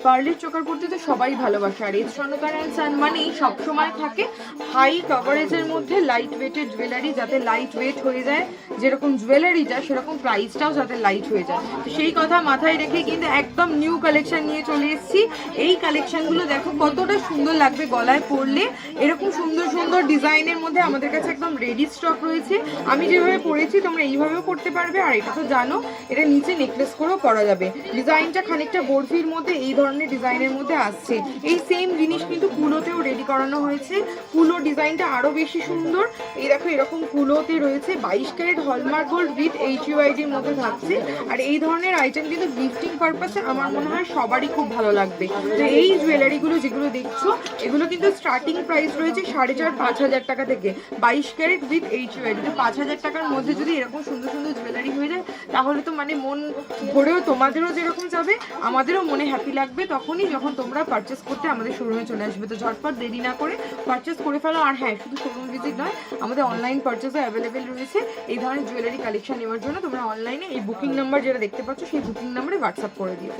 পার্লের চোকার পরতে তো সবাই ভালোবাসে, আর এস স্বর্ণকার অ্যান্ড সান মানেই সবসময় থাকে হাই কভারেজের মধ্যে লাইট ওয়েটের জুয়েলারি, যাতে লাইট ওয়েট হয়ে যায়, যেরকম জুয়েলারিটা সেরকম প্রাইসটাও যাতে লাইট হয়ে যায়। তো সেই কথা মাথায় রেখে কিন্তু একদম নিউ কালেকশন নিয়ে চলে এসেছি। এই কালেকশনগুলো দেখো কতটা সুন্দর লাগবে গলায় পরলে, এরকম সুন্দর সুন্দর ডিজাইনের মধ্যে আমাদের কাছে একদম রেডি স্টক রয়েছে। আমি যেভাবে পরেছি তোমরা এইভাবেও পরতে পারবে, আর এটা তো জানো এটা নিচে নেকলেস করেও পরা যাবে। ডিজাইনটা খানিকটা বরফির মধ্যে এই ধরনের ডিজাইনের মধ্যে আসছে। এই সেম জিনিস কিন্তু কুলোতেও রেডি করানো হয়েছে, কুলো ডিজাইনটা আরো বেশি সুন্দর। এই দেখো এরকম কুলোতে রয়েছে 22 ক্যারেট হলমার্ক গোল্ড উইথ HUID-র মধ্যে থাকছে। আর এই ধরনের আইটেম কিন্তু গিফটিং পারপাসে আমার মনে হয় সবারই খুব ভালো লাগবে। তো এই জুয়েলারিগুলো যেগুলো দেখছো এগুলো কিন্তু স্টার্টিং প্রাইস রয়েছে 4,500-5,000 টাকা থেকে, 22 ক্যারেট উইথ HUID। তো 5,000 টাকার মধ্যে যদি এরকম সুন্দর সুন্দর জুয়েলারি হয়ে যায় তাহলে তো মানে মন ভরেও, তোমাদেরও যেরকম যাবে আমাদেরও মনে হ্যাপি লাগবে তখনই যখন তোমরা পারচেস করতে আমাদের শোরুমে চলে আসবে। তো ঝটপট দেরি না করে পারচেস করে ফেলো। আর হ্যাঁ, শুধু শোরুম ভিজিট নয়, আমাদের অনলাইন পারচেসও অ্যাভেলেবেল রয়েছে। এই ধরনের জুয়েলারি কালেকশন নেওয়ার জন্য তোমরা অনলাইনে এই বুকিং নাম্বার যেটা দেখতে পাচ্ছ সেই বুকিং নাম্বারে হোয়াটসঅ্যাপ করে দিও।